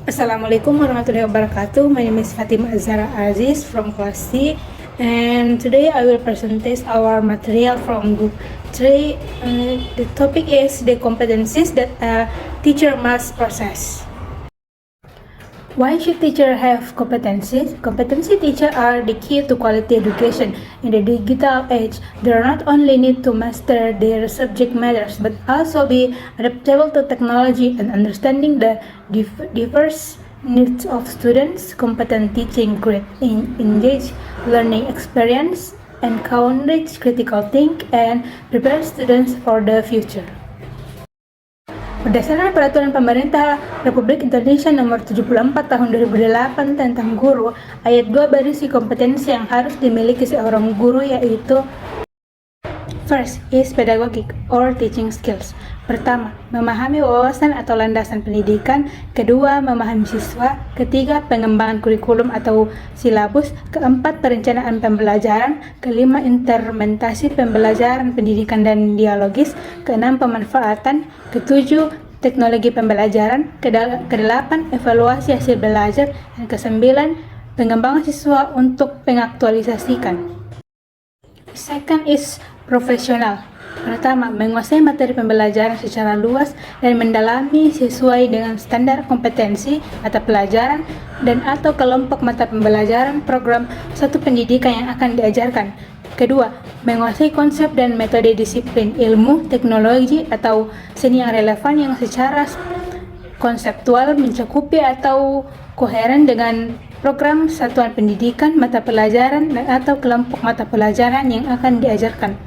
Assalamualaikum warahmatullahi wabarakatuh. My name is Fatima Azhara Aziz from class C, and today I will present our material from group 3. The topic is the competencies that a teacher must possess. Why should teachers have competencies? Competency teachers are the key to quality education. In the digital age, they not only need to master their subject matters, but also be adaptable to technology and understanding the diverse needs of students. Competent teaching create engage learning experience, encourage critical thinking, and prepare students for the future. Berdasarkan Peraturan Pemerintah Republik Indonesia Nomor 74 Tahun 2008 tentang guru, ayat 2 berisi kompetensi yang harus dimiliki seorang guru, yaitu first is pedagogic or teaching skills. Pertama, memahami wawasan atau landasan pendidikan. Kedua, memahami siswa. Ketiga, pengembangan kurikulum atau silabus. Keempat, perencanaan pembelajaran. Kelima, implementasi pembelajaran pendidikan dan dialogis. Keenam, pemanfaatan. Ketujuh, teknologi pembelajaran. Kedelapan, evaluasi hasil belajar. Dan kesembilan, pengembangan siswa untuk pengaktualisasikan. Second is profesional. Pertama, menguasai materi pembelajaran secara luas dan mendalami sesuai dengan standar kompetensi mata pelajaran dan atau kelompok mata pembelajaran program satu pendidikan yang akan diajarkan. Kedua, menguasai konsep dan metode disiplin ilmu, teknologi, atau seni yang relevan yang secara konseptual mencakupi atau koheren dengan program satuan pendidikan, mata pelajaran, dan atau kelompok mata pelajaran yang akan diajarkan.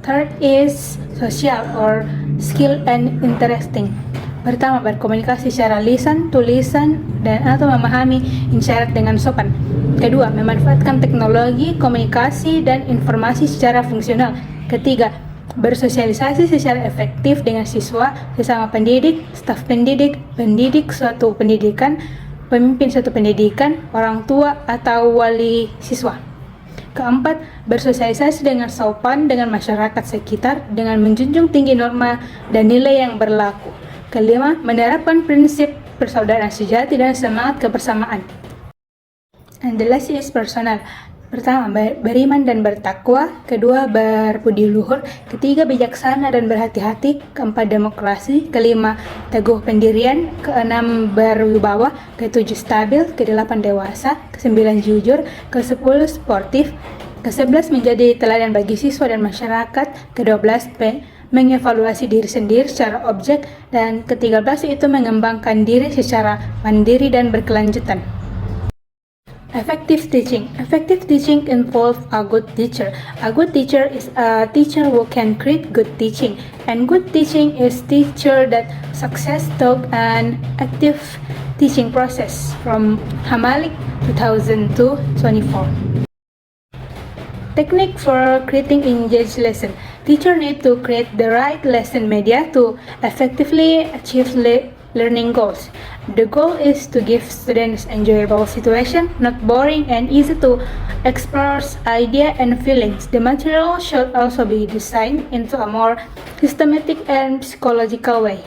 Third is social or skill and interesting. Pertama, berkomunikasi secara lisan, tulisan, dan atau memahami isyarat dengan sopan. Kedua, memanfaatkan teknologi, komunikasi, dan informasi secara fungsional. Ketiga, bersosialisasi secara efektif dengan siswa, sesama pendidik, staf pendidik, pendidik suatu pendidikan, pemimpin suatu pendidikan, orang tua, atau wali siswa. Keempat, bersosialisasi dengan sopan dengan masyarakat sekitar dengan menjunjung tinggi norma dan nilai yang berlaku. Kelima, menerapkan prinsip persaudaraan sejati dan semangat kebersamaan. And the last is personal. Pertama, beriman dan bertakwa. Kedua, berbudi luhur. Ketiga, bijaksana dan berhati-hati. Keempat, demokrasi. Kelima, teguh pendirian. Keenam, berwibawa. Ketujuh, stabil. Kedelapan, dewasa. Kesembilan, jujur. Kesepuluh, sportif. Kesebelas, menjadi teladan bagi siswa dan masyarakat. Kedua-belas, mengevaluasi diri sendiri secara objek. Dan ke-13 itu mengembangkan diri secara mandiri dan berkelanjutan. Effective teaching. Effective teaching involves a good teacher. A good teacher is a teacher who can create good teaching. And good teaching is teacher that success taught an active teaching process from Hamalik 2002-24. Technique for creating engaged lesson. Teacher need to create the right lesson media to effectively achieve learning goals. The goal is to give students enjoyable situation, not boring and easy to express idea and feelings. The material should also be designed into a more systematic and psychological way.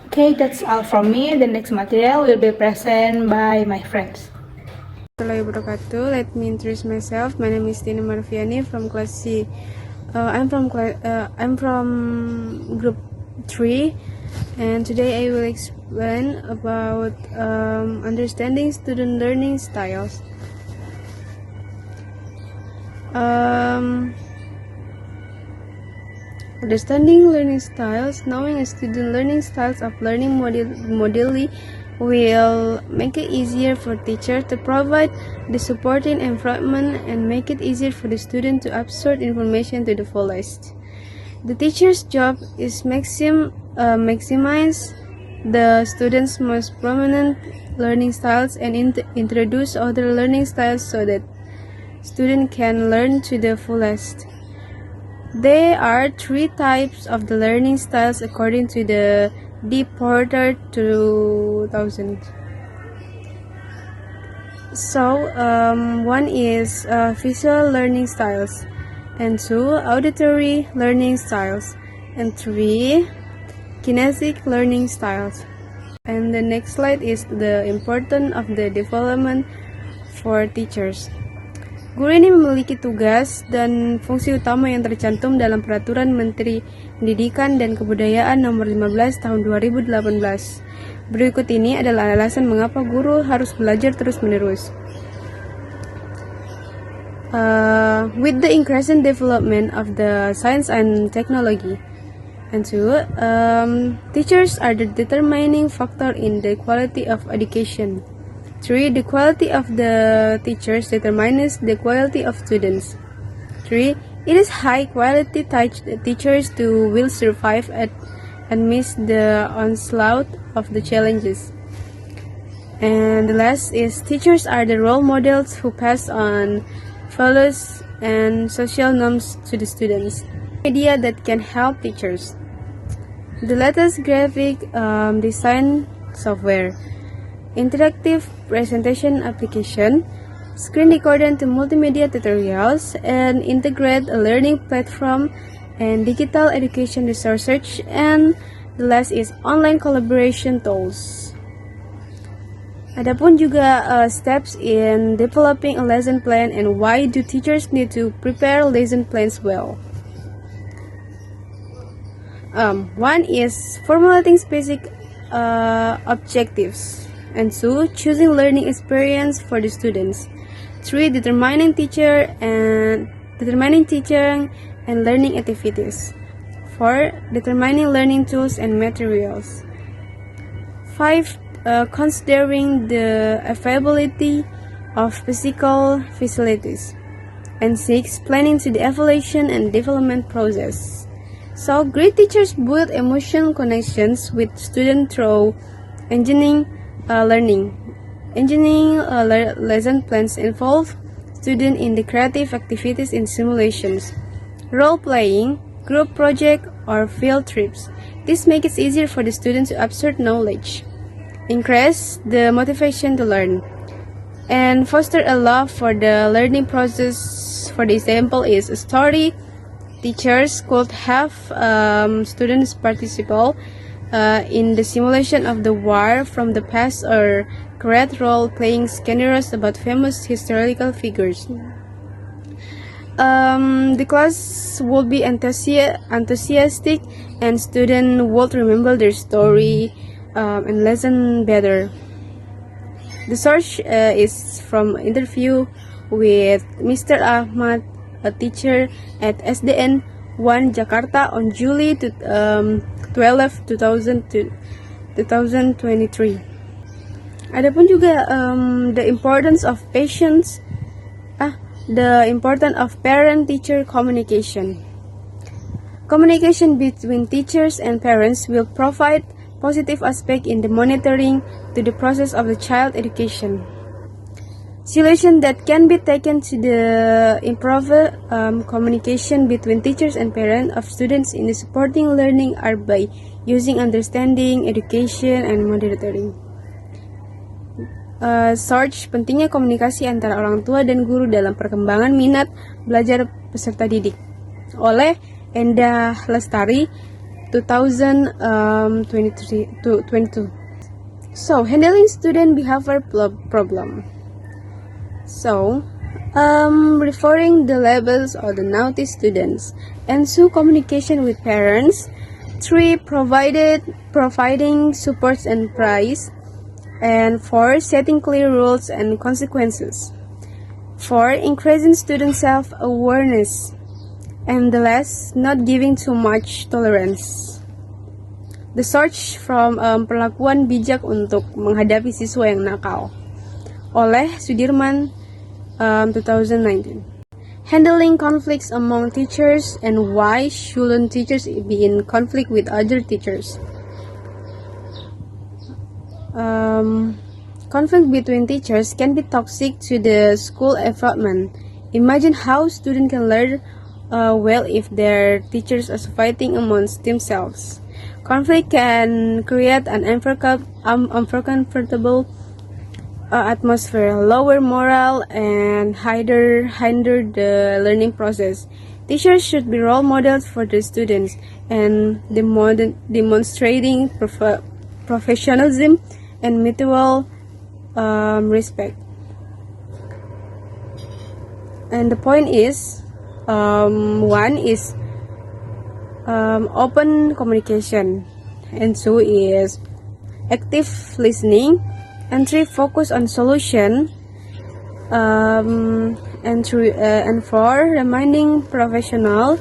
Okay, that's all from me. The next material will be present by my friends. Assalamualaikum warahmatullahi wabarakatuh. Let me introduce myself. My name is Tina Marfiani from class C. I'm from group 3. And today I will explain about understanding student learning styles. Understanding learning styles, knowing a student learning styles of learning modelly will make it easier for teacher to provide the supporting environment and make it easier for the student to absorb information to the fullest. The teacher's job is maximize the students' most prominent learning styles and introduce other learning styles so that students can learn to the fullest. There are 3 types of the learning styles according to the D. Porter 2000. So, one is visual learning styles, and 2, auditory learning styles, and 3, kinetic learning styles. And the next slide is the importance of the development for teachers. Guru ini memiliki tugas dan fungsi utama yang tercantum dalam Peraturan Menteri Pendidikan dan Kebudayaan Nomor 15 Tahun 2018. Berikut ini adalah alasan mengapa guru harus belajar terus-menerus. With the increasing development of the science and technology, and two, teachers are the determining factor in the quality of education. 3. The quality of the teachers determines the quality of students. 3. It is high quality teachers who will survive and miss the onslaught of the challenges. And the last is teachers are the role models who pass on values and social norms to the students. Media that can help teachers. The latest graphic design software, interactive presentation application, screen recorder to multimedia tutorials, and integrate a learning platform and digital education research, and the last is online collaboration tools. Adapun juga steps in developing a lesson plan and why do teachers need to prepare lesson plans well. One is formulating specific objectives, and 2. Choosing learning experience for the students. 3. Determining teaching and learning activities. 4. Determining learning tools and materials. 5. Considering the availability of physical facilities. And 6. Planning to the evaluation and development process. So, great teachers build emotional connections with students through engineering learning. Lesson plans involve students in the creative activities in simulations, role-playing, group project, or field trips. This makes it easier for the students to absorb knowledge, increase the motivation to learn, and foster a love for the learning process. For the example is a story. Teachers could have students participate in the simulation of the war from the past or create role-playing scenarios about famous historical figures. The class will be enthusiastic and students will remember their story and lesson better. The source is from interview with Mr. Ahmad, a teacher at SDN 1 Jakarta on July 12, 2023. Adapun juga the importance of parent-teacher communication. Communication between teachers and parents will provide positive aspect in the monitoring to the process of the child education. Solutions that can be taken to the improve communication between teachers and parents of students in the supporting learning are by using understanding, education, and monitoring. Search pentingnya komunikasi antara orang tua dan guru dalam perkembangan minat belajar peserta didik oleh Endah Lestari 2022. So, handling student behavior problem. So, referring the levels of the naughty students, and so communication with parents. 3. Providing supports and praise. And 4. Setting clear rules and consequences. 4. Increasing student self-awareness. And the last, not giving too much tolerance. The search from perlakuan bijak untuk menghadapi siswa yang nakal oleh Sudirman 2019. Handling conflicts among teachers and why shouldn't teachers be in conflict with other teachers. Conflict between teachers can be toxic to the school environment. Imagine how students can learn well if their teachers are fighting amongst themselves. Conflict can create an uncomfortable atmosphere, lower morale, and hinder the learning process. Teachers should be role models for the students and demonstrating professionalism and mutual respect. And the point is, one is open communication, and two is active listening, and three focus on solution, and four remaining professional,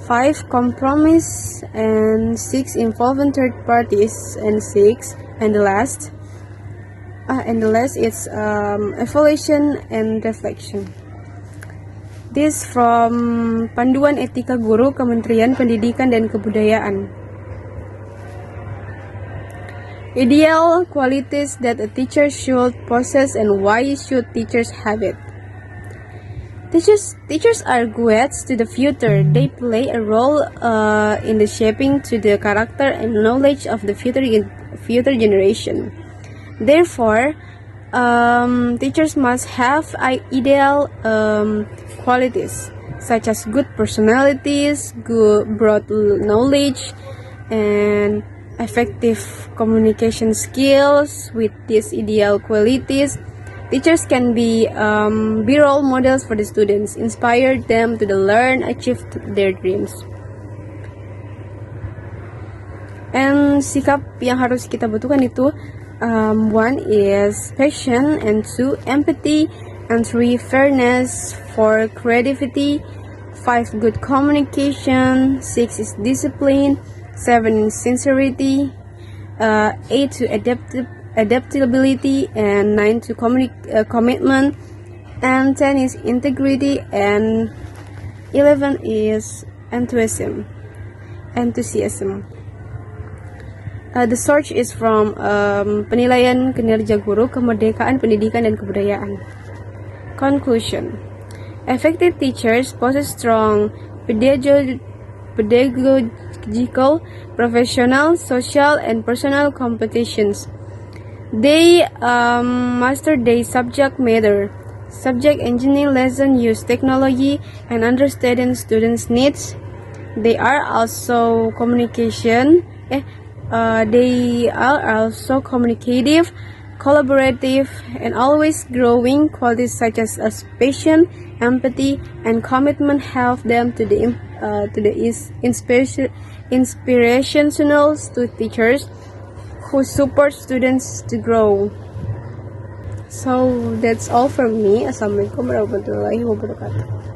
five compromise, and six involving third parties, and six and the last is evaluation and reflection. This from Panduan Etika Guru Kementerian Pendidikan dan Kebudayaan. Ideal qualities that a teacher should possess and why should teachers have it. Teachers are guides to the future. They play a role in the shaping to the character and knowledge of the future generation. Therefore, teachers must have ideal qualities such as good personalities, good broad knowledge, and effective communication skills. With these ideal qualities, teachers can be role models for the students, inspire them to learn, achieve their dreams. And sikap yang harus kita butuhkan itu, one is passion, and two empathy, and three fairness, four creativity, five good communication, six is discipline, seven is sincerity, eight to adaptability, and nine to commitment, and 10 is integrity, and 11 is enthusiasm. The source is from Penilaian Kinerja Guru, Kemerdekaan Pendidikan dan Kebudayaan. Conclusion: effective teachers possess strong pedagogical, professional, social, and personal competitions. They master their subject matter. Subject engineering lesson use technology and understand students' needs. They are also communicative, collaborative, and always growing. Qualities such as passion, empathy, and commitment help them to the inspirational to teachers who support students to grow. So that's all from me. Assalamualaikum warahmatullahi wabarakatuh.